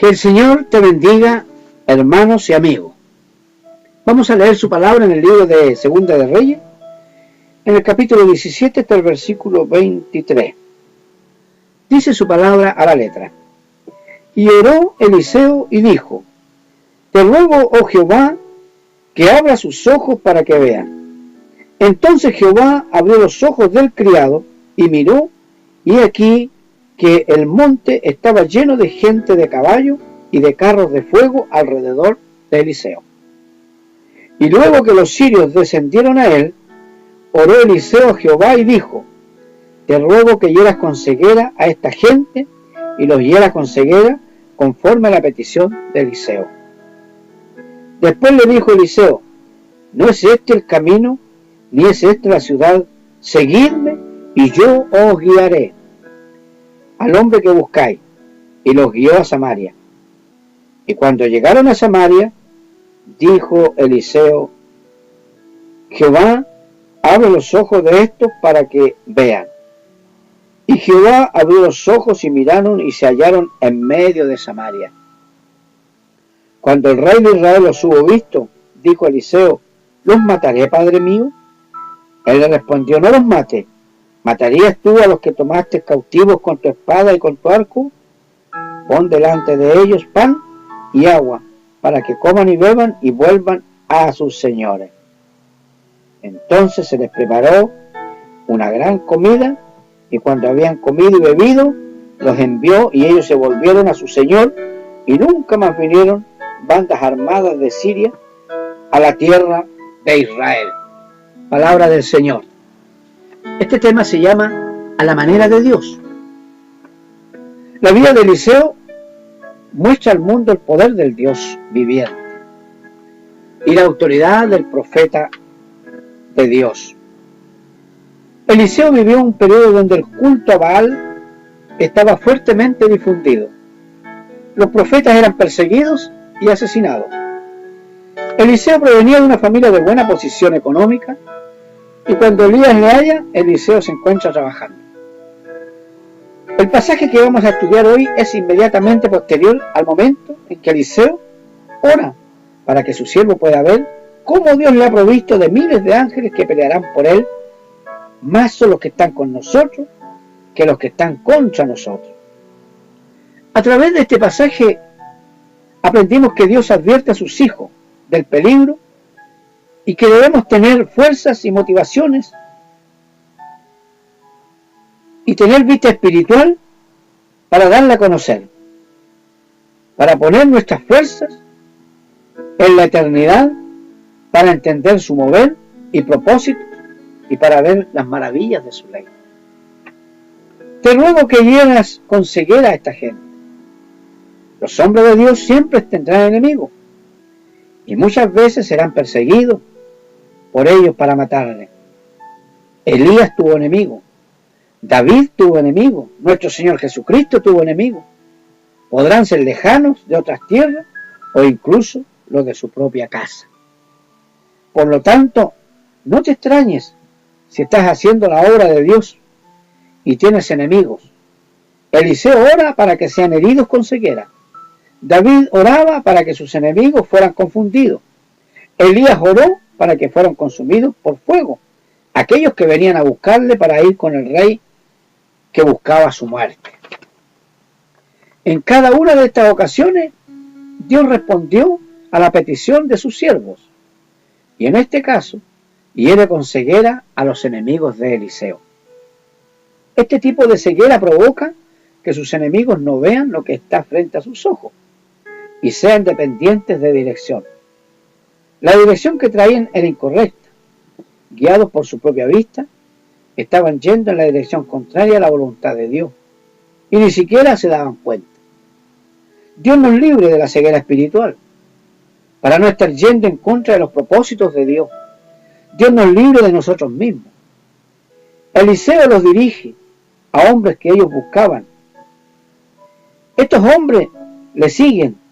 Que el Señor te bendiga, hermanos y amigos. Vamos a leer su palabra en el libro de Segunda de Reyes, en el capítulo 17 hasta el versículo 23. Dice su palabra a la letra. Y oró Eliseo y dijo: Te ruego, oh Jehová, que abra sus ojos para que vea. Entonces Jehová abrió los ojos del criado y miró, y aquí que el monte estaba lleno de gente de caballo y de carros de fuego alrededor de Eliseo. Y luego que los sirios descendieron a él, oró Eliseo a Jehová y dijo: Te ruego que hieras con ceguera a esta gente, y los hieras con ceguera conforme a la petición de Eliseo. Después le dijo Eliseo: ¿No es este el camino, ni es esta la ciudad? Seguidme, y yo os guiaré al hombre que buscáis. Y los guió a Samaria. Y cuando llegaron a Samaria, dijo Eliseo: Jehová, abre los ojos de estos para que vean. Y Jehová abrió los ojos y miraron y se hallaron en medio de Samaria. Cuando el rey de Israel los hubo visto, dijo Eliseo: ¿Los mataré, padre mío? Él le respondió: No los mates. ¿Matarías tú a los que tomaste cautivos con tu espada y con tu arco? Pon delante de ellos pan y agua, para que coman y beban y vuelvan a sus señores. Entonces se les preparó una gran comida, y cuando habían comido y bebido, los envió, y ellos se volvieron a su señor, y nunca más vinieron bandas armadas de Siria a la tierra de Israel. Palabra del Señor. Este tema se llama A la manera de Dios. La vida de Eliseo muestra al mundo el poder del Dios viviente y la autoridad del profeta de Dios. Eliseo vivió un periodo donde el culto a Baal estaba fuertemente difundido. Los profetas eran perseguidos y asesinados. Eliseo provenía de una familia de buena posición económica, y cuando Elías le halla, Eliseo se encuentra trabajando. El pasaje que vamos a estudiar hoy es inmediatamente posterior al momento en que Eliseo ora para que su siervo pueda ver cómo Dios le ha provisto de miles de ángeles que pelearán por él. Más son los que están con nosotros que los que están contra nosotros. A través de este pasaje aprendimos que Dios advierte a sus hijos del peligro y que debemos tener fuerzas y motivaciones y tener vista espiritual para darla a conocer, para poner nuestras fuerzas en la eternidad, para entender su mover y propósitos y para ver las maravillas de su ley. Te ruego que hieras con ceguera a esta gente. Los hombres de Dios siempre tendrán enemigos y muchas veces serán perseguidos por ellos para matarle. Elías tuvo enemigos, David tuvo enemigos, nuestro Señor Jesucristo tuvo enemigos. Podrán ser lejanos de otras tierras o incluso los de su propia casa. Por lo tanto, no te extrañes si estás haciendo la obra de Dios y tienes enemigos. Eliseo ora para que sean heridos con ceguera. David oraba para que sus enemigos fueran confundidos. Elías oró para que fueran consumidos por fuego aquellos que venían a buscarle para ir con el rey que buscaba su muerte. En cada una de estas ocasiones, Dios respondió a la petición de sus siervos, y en este caso, hiere con ceguera a los enemigos de Eliseo. Este tipo de ceguera provoca que sus enemigos no vean lo que está frente a sus ojos y sean dependientes de dirección. La dirección que traían era incorrecta. Guiados por su propia vista, estaban yendo en la dirección contraria a la voluntad de Dios y ni siquiera se daban cuenta. Dios nos libre de la ceguera espiritual para no estar yendo en contra de los propósitos de Dios. Dios nos libre de nosotros mismos. Eliseo los dirige a hombres que ellos buscaban. Estos hombres le siguen.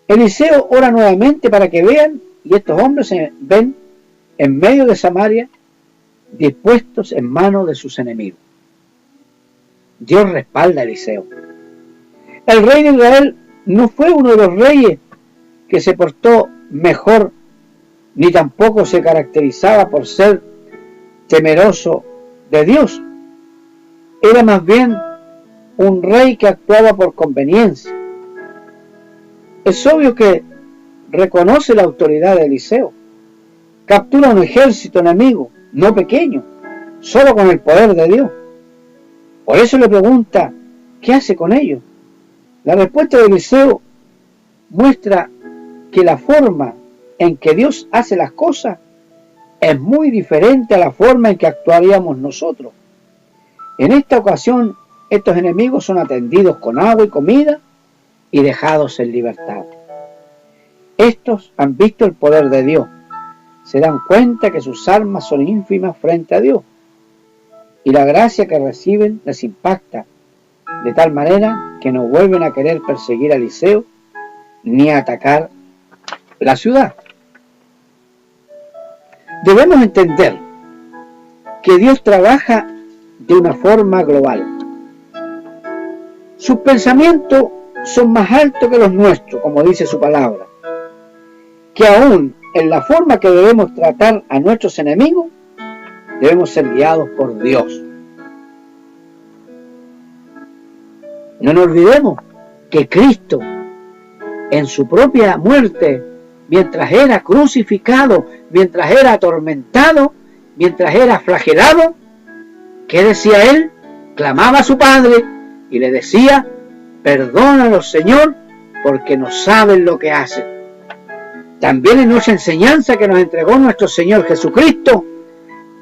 Eliseo ora nuevamente para que vean, y estos hombres se ven en medio de Samaria, dispuestos en manos de sus enemigos. Dios respalda a Eliseo. El rey de Israel no fue uno de los reyes que se portó mejor, ni tampoco se caracterizaba por ser temeroso de Dios. Era más bien un rey que actuaba por conveniencia. Es obvio que reconoce la autoridad de Eliseo. Captura un ejército enemigo, no pequeño, solo con el poder de Dios. Por eso le pregunta, ¿qué hace con ellos? La respuesta de Eliseo muestra que la forma en que Dios hace las cosas es muy diferente a la forma en que actuaríamos nosotros. En esta ocasión, estos enemigos son atendidos con agua y comida y dejados en libertad. Estos han visto el poder de Dios, se dan cuenta que sus armas son ínfimas frente a Dios, y la gracia que reciben les impacta, de tal manera que no vuelven a querer perseguir a Eliseo ni a atacar la ciudad. Debemos entender que Dios trabaja de una forma global. Sus pensamientos son más altos que los nuestros, como dice su palabra, que aún en la forma que debemos tratar a nuestros enemigos, debemos ser guiados por Dios. No nos olvidemos que Cristo, en su propia muerte, mientras era crucificado, mientras era atormentado, mientras era flagelado, ¿qué decía él? Clamaba a su Padre y le decía, perdónalos, Señor, porque no saben lo que hacen. También en nuestra enseñanza que nos entregó nuestro Señor Jesucristo,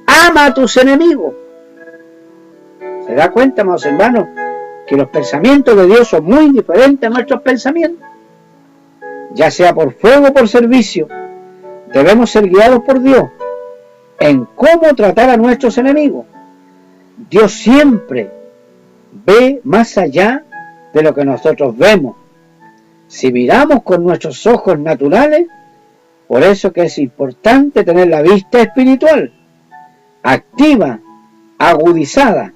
ama a tus enemigos. ¿Se da cuenta, amados hermanos, que los pensamientos de Dios son muy diferentes a nuestros pensamientos? Ya sea por fuego o por servicio, debemos ser guiados por Dios en cómo tratar a nuestros enemigos. Dios siempre ve más allá de lo que nosotros vemos. Si miramos con nuestros ojos naturales, por eso que es importante tener la vista espiritual, activa, agudizada.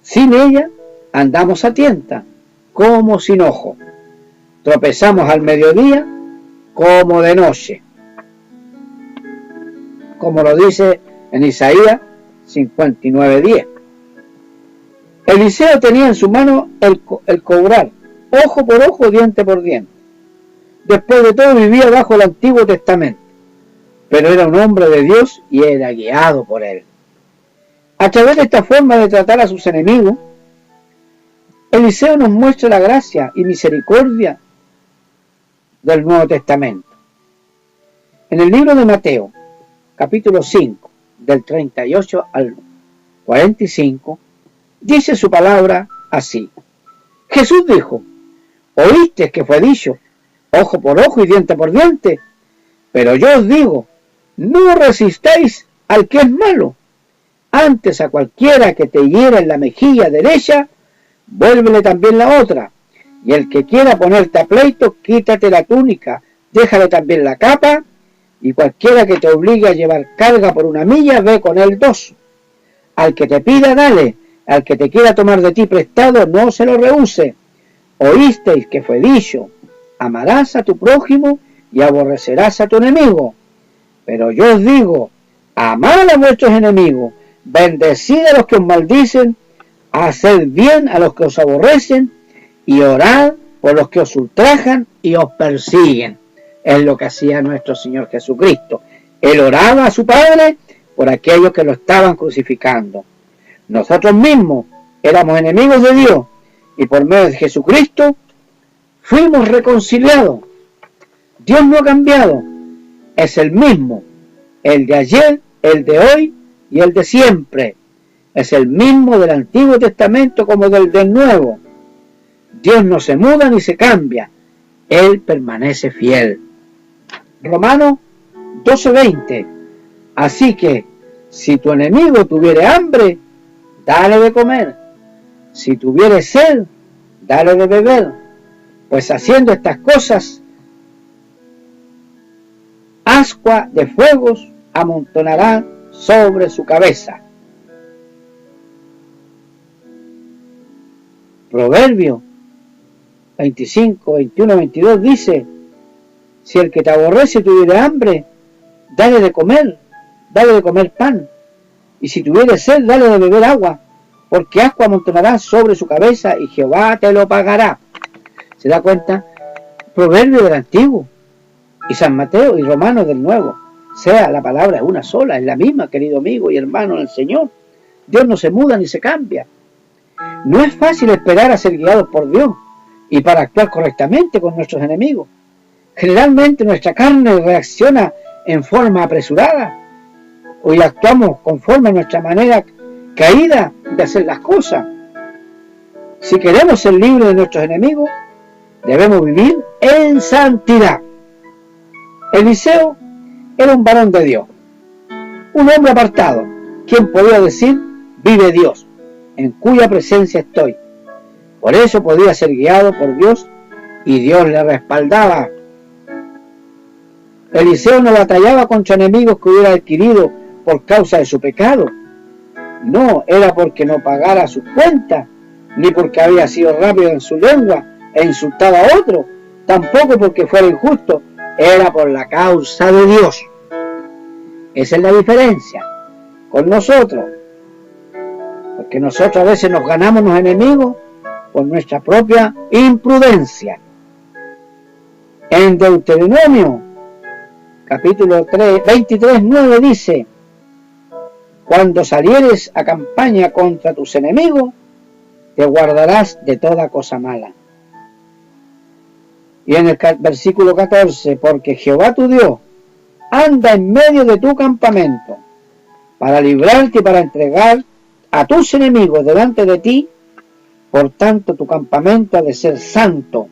Sin ella andamos a tientas, como sin ojo. Tropezamos al mediodía como de noche, como lo dice en Isaías 59:10. Eliseo tenía en su mano el cobrar, ojo por ojo, diente por diente. Después de todo vivía bajo el Antiguo Testamento, pero era un hombre de Dios y era guiado por él. A través de esta forma de tratar a sus enemigos, Eliseo nos muestra la gracia y misericordia del Nuevo Testamento. En el libro de Mateo, capítulo 5, del 38 al 45, dice su palabra así. Jesús dijo, oíste que fue dicho, ojo por ojo y diente por diente, pero yo os digo, no resistáis al que es malo, antes a cualquiera que te hiera en la mejilla derecha, vuélvele también la otra, y el que quiera ponerte a pleito, quítate la túnica, déjale también la capa, y cualquiera que te obligue a llevar carga por 1 milla, ve con él 2. Al que te pida, dale, al que te quiera tomar de ti prestado, no se lo rehúse. Oísteis que fue dicho, amarás a tu prójimo y aborrecerás a tu enemigo. Pero yo os digo, amad a vuestros enemigos, bendecid a los que os maldicen, haced bien a los que os aborrecen, y orad por los que os ultrajan y os persiguen. Es lo que hacía nuestro Señor Jesucristo. Él oraba a su Padre por aquellos que lo estaban crucificando. Nosotros mismos éramos enemigos de Dios y por medio de Jesucristo fuimos reconciliados. Dios no ha cambiado. Es el mismo. El de ayer, el de hoy y el de siempre. Es el mismo del Antiguo Testamento como del Nuevo. Dios no se muda ni se cambia. Él permanece fiel. Romanos 12:20. Así que, si tu enemigo tuviere hambre, dale de comer. Si tuviere sed, dale de beber. Pues haciendo estas cosas, ascua de fuegos amontonará sobre su cabeza. Proverbio 25, 21, 22 dice: si el que te aborrece tuviera hambre, dale de comer pan, y si tuviera sed, dale de beber agua, porque ascua amontonará sobre su cabeza y Jehová te lo pagará. ¿Se da cuenta? Proverbio del Antiguo y San Mateo y Romanos del Nuevo. Sea la palabra es una sola, es la misma, querido amigo y hermano en el Señor. Dios no se muda ni se cambia. No es fácil esperar a ser guiados por Dios y para actuar correctamente con nuestros enemigos. Generalmente nuestra carne reacciona en forma apresurada. Hoy actuamos conforme a nuestra manera caída de hacer las cosas. Si queremos ser libres de nuestros enemigos, debemos vivir en santidad. Eliseo era un varón de Dios, un hombre apartado, quien podía decir: vive Dios, en cuya presencia estoy. Por eso podía ser guiado por Dios y Dios le respaldaba. Eliseo no batallaba contra enemigos que hubiera adquirido por causa de su pecado. No era porque no pagara sus cuentas, ni porque había sido rápido en su lengua e insultaba a otro, tampoco porque fuera injusto, era por la causa de Dios. Esa es la diferencia con nosotros, porque nosotros a veces nos ganamos los enemigos por nuestra propia imprudencia. En Deuteronomio capítulo 23, 9 dice: cuando salieres a campaña contra tus enemigos, te guardarás de toda cosa mala. Y en el versículo 14: porque Jehová tu Dios anda en medio de tu campamento para librarte y para entregar a tus enemigos delante de ti. Por tanto, tu campamento ha de ser santo,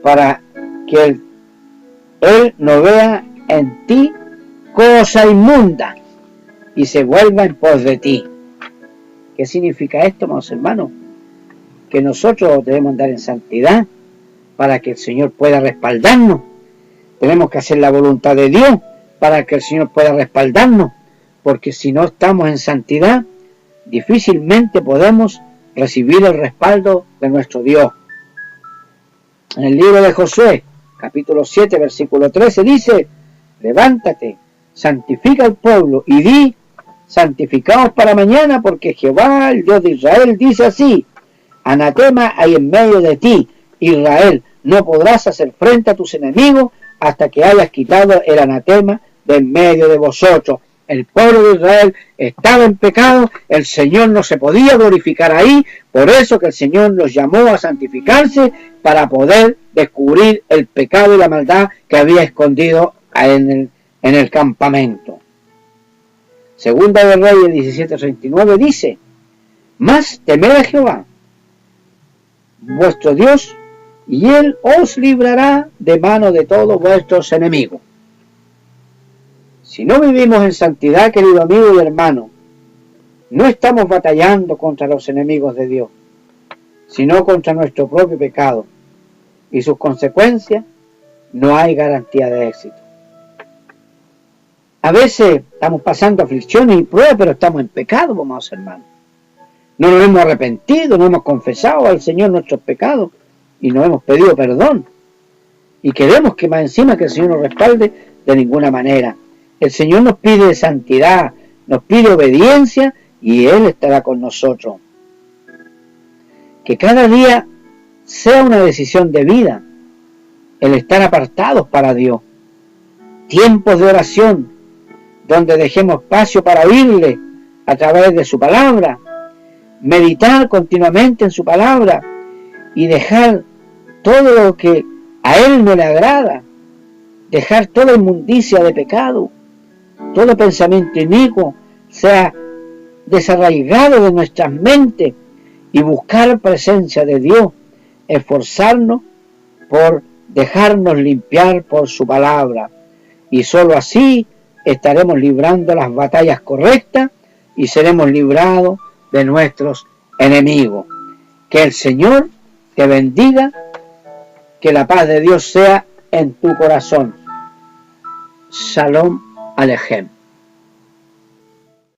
para que él no vea en ti cosa inmunda y se vuelva en pos de ti. ¿Qué significa esto, amados hermanos? Que nosotros debemos andar en santidad para que el Señor pueda respaldarnos. Tenemos que hacer la voluntad de Dios para que el Señor pueda respaldarnos, porque si no estamos en santidad, difícilmente podemos recibir el respaldo de nuestro Dios. En el libro de Josué, capítulo 7, versículo 13, dice: levántate, santifica al pueblo y di: santificaos para mañana, porque Jehová, el Dios de Israel, dice así: anatema hay en medio de ti, Israel, no podrás hacer frente a tus enemigos hasta que hayas quitado el anatema de en medio de vosotros. El pueblo de Israel estaba en pecado, el Señor no se podía glorificar ahí, por eso que el Señor los llamó a santificarse para poder descubrir el pecado y la maldad que había escondido en el campamento. Segunda de Reyes 17:39 dice: mas temed a Jehová, vuestro Dios, y Él os librará de mano de todos vuestros enemigos. Si no vivimos en santidad, querido amigo y hermano, no estamos batallando contra los enemigos de Dios, sino contra nuestro propio pecado, y sus consecuencias. No hay garantía de éxito. A veces estamos pasando aflicciones y pruebas, pero estamos en pecado, amados hermanos. No nos hemos arrepentido, no hemos confesado al Señor nuestros pecados y no hemos pedido perdón. Y queremos que más encima que el Señor nos respalde, de ninguna manera. El Señor nos pide santidad, nos pide obediencia y Él estará con nosotros. Que cada día sea una decisión de vida, el estar apartados para Dios. Tiempos de oración, donde dejemos espacio para oírle a través de su palabra, meditar continuamente en su palabra y dejar todo lo que a Él no le agrada, dejar toda inmundicia de pecado, todo pensamiento inicuo sea desarraigado de nuestras mentes y buscar presencia de Dios, esforzarnos por dejarnos limpiar por su palabra, y sólo así estaremos librando las batallas correctas y seremos librados de nuestros enemigos. Que el Señor te bendiga, que la paz de Dios sea en tu corazón. Shalom Alejem.